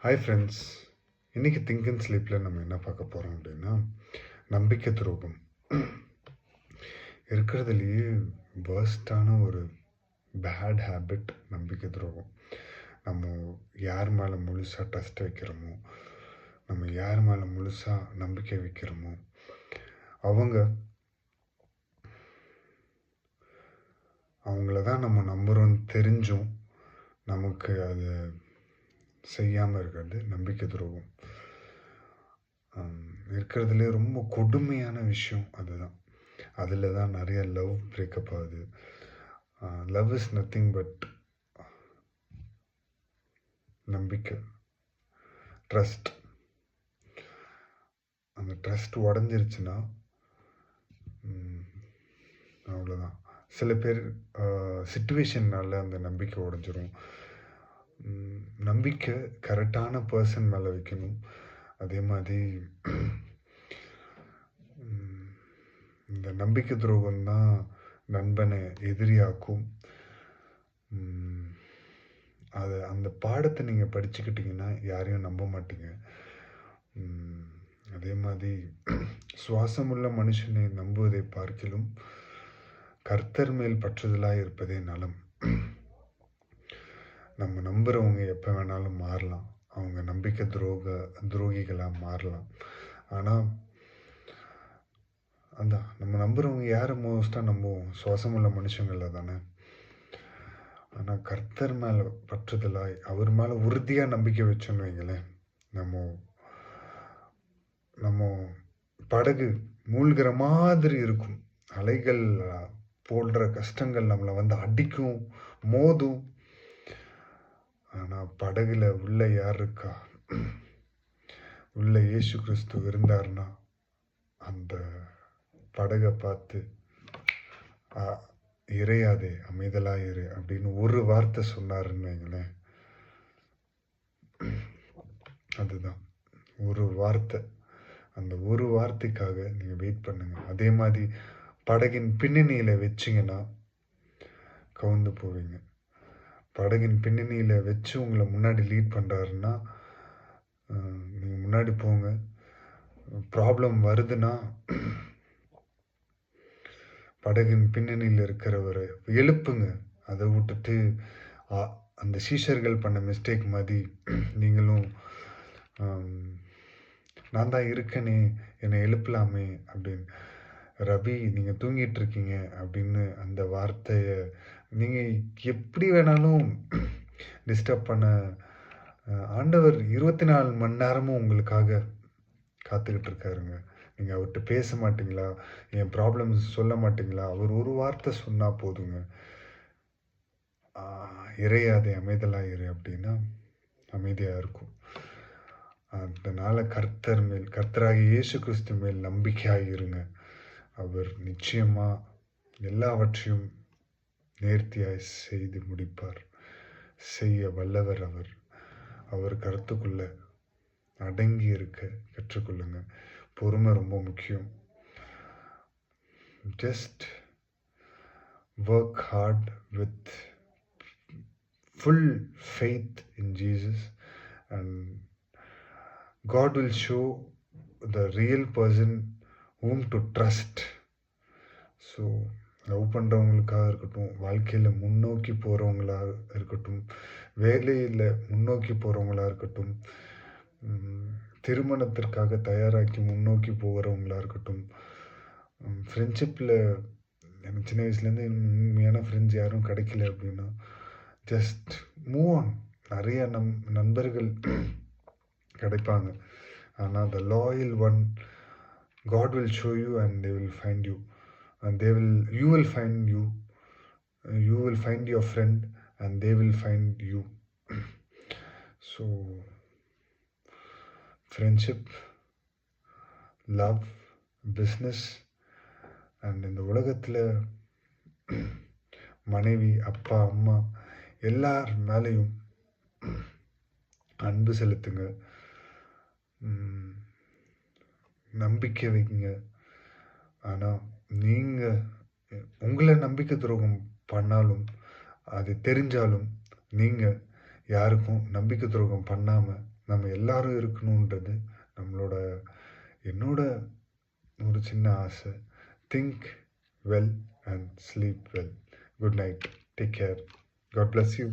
Hi friends. இன்றைக்கி think and ஸ்லீப்பில் நம்ம என்ன பார்க்க போகிறோம் அப்படின்னா, நம்பிக்கை துரோகம். இருக்கிறதுலையே வேர்ஸ்டான ஒரு பேட் ஹேபிட் நம்பிக்கை துரோகம். நம்ம யார் மேலே முழுசாக ட்ரஸ்ட் வைக்கிறோமோ, நம்ம யார் மேலே முழுசாக நம்பிக்கை வைக்கிறோமோ, அவங்கள தான் நம்ம நம்புகிறோன்னு தெரிஞ்சும் நமக்கு அது செய்யாமல் இருக்கிறது நம்பிக்கை துரோகம். இருக்கிறதுலே ரொம்ப கொடுமையான விஷயம் அதுதான். அதில் தான் நிறைய லவ் பிரேக்கப் ஆகுது. லவ் இஸ் நத்திங் பட் நம்பிக்கை, ட்ரஸ்ட். அந்த ட்ரஸ்ட் உடஞ்சிருச்சுன்னா அவ்வளோதான். சில பேர் சிச்சுவேஷன்னால அந்த நம்பிக்கை உடஞ்சிரும். நம்பிக்கை கரெக்டான பர்சன் மேலே வைக்கணும். அதே மாதிரி இந்த நம்பிக்கை துரோகம் தான் நண்பனை எதிரியாக்கும். அந்த பாடத்தை நீங்கள் படிச்சுக்கிட்டிங்கன்னா யாரையும் நம்ப மாட்டீங்க. அதே மாதிரி சுவாசமுள்ள மனுஷனை நம்புவதை பார்க்கிலும் கர்த்தர் மேல் பற்றுதலாக இருப்பதே நலம். நம்ம நம்புகிறவங்க எப்போ வேணாலும் மாறலாம். அவங்க நம்பிக்கை துரோகிகளாக மாறலாம். ஆனால் நம்ம நம்புகிறவங்க யாரை மோஸ்ட்டாக நம்புவோம்? சுவாசமுள்ள மனுஷங்களில் தானே. ஆனால் கர்த்தர் மேலே பற்றுதலாய் அவர் மேலே உறுதியாக நம்பிக்கை வச்சோன்னு வைங்களேன், நம்ம படகு மூழ்கிற மாதிரி இருக்கும். அலைகள் போன்ற கஷ்டங்கள் நம்மளை வந்து அடிக்கும், மோதும். ஆனால் படகுல உள்ள யார் இருக்கா? உள்ள இயேசு கிறிஸ்து இருந்தார்னா அந்த படகை பார்த்து இறையாதே, அமைதலாக இரு அப்படின்னு ஒரு வார்த்தை சொன்னாருன்னு வைங்களேன். அதுதான் ஒரு வார்த்தை. அந்த ஒரு வார்த்தைக்காக நீங்கள் வெயிட் பண்ணுங்க. அதே மாதிரி படகின் பின்னணியில் வச்சிங்கன்னா கவுந்து போவீங்க. படகின் பின்னணியில் வச்சு உங்களை முன்னாடி லீட் பண்ணுறாருன்னா நீங்கள் முன்னாடி போங்க. ப்ராப்ளம் வருதுன்னா படகின் பின்னணியில் இருக்கிறவரை எழுப்புங்க. அதை விட்டுட்டு அந்த சீஷர்கள் பண்ண மிஸ்டேக் மாதிரி நீங்களும் நான் தான் இருக்கனே, என்னை எழுப்பலாமே அப்படின்னு, ரவி நீங்கள் தூங்கிட்டு இருக்கீங்க அப்படின்னு அந்த வார்த்தையை நீங்கள் எப்படி வேணாலும் டிஸ்டர்ப் பண்ண ஆண்டவர் 24 மணி நேரமும் உங்களுக்காக காத்துக்கிட்டு இருக்காருங்க. நீங்கள் அவர்கிட்ட பேச மாட்டிங்களா? என் ப்ராப்ளம்ஸ் சொல்ல மாட்டிங்களா? அவர் ஒரு வார்த்தை சொன்னால் போதுங்க. இறையாதே, அமைதலாக இரு அப்படின்னா அமைதியாக இருக்கும். அதனால் கர்த்தராகிய இயேசு கிறிஸ்து மேல் நம்பிக்கையாக இருங்க. அவர் நிச்சயமாக எல்லாவற்றையும் நேர்த்தியாய் செய்து முடிப்பார். செய்ய வல்லவர் அவர் கருத்துக்குள்ள அடங்கி இருக்க கற்றுக்கொள்ளுங்க. பொறுமை ரொம்ப முக்கியம். Just work hard with full faith in Jesus, and God will show the real person whom to trust. So love பண்ணுறவங்களுக்காக இருக்கட்டும், வாழ்க்கையில் முன்னோக்கி போகிறவங்களாக இருக்கட்டும், வேலையில் முன்னோக்கி போகிறவங்களா இருக்கட்டும், திருமணத்திற்காக தயாராக்கி முன்னோக்கி போகிறவங்களா இருக்கட்டும், ஃப்ரெண்ட்ஷிப்பில் எனக்கு சின்ன வயசுலேருந்து உண்மையான ஃப்ரெண்ட்ஸ் யாரும் கிடைக்கல அப்படின்னா ஜஸ்ட் மூவ் ஆன். நிறைய நண்பர்கள் கிடைப்பாங்க. ஆனால் the loyal one, God will show you and they will find you, and you will find your friend and they will find you. So friendship, love, business, and இந்த உலகத்தில் மனைவி, அப்பா, அம்மா எல்லார் மேலேயும் அன்பு செலுத்துங்க, நம்பிக்கை வைங்க. ஆனால் நீங்கள் உங்களை நம்பிக்கை துரோகம் பண்ணாலும், அது தெரிஞ்சாலும் நீங்கள் யாருக்கும் நம்பிக்கை துரோகம் பண்ணாமல் நம்ம எல்லாரும் இருக்கணுன்றது நம்மளோட என்னோட ஒரு சின்ன ஆசை. Think well and sleep well. Good night. Take care. God bless you.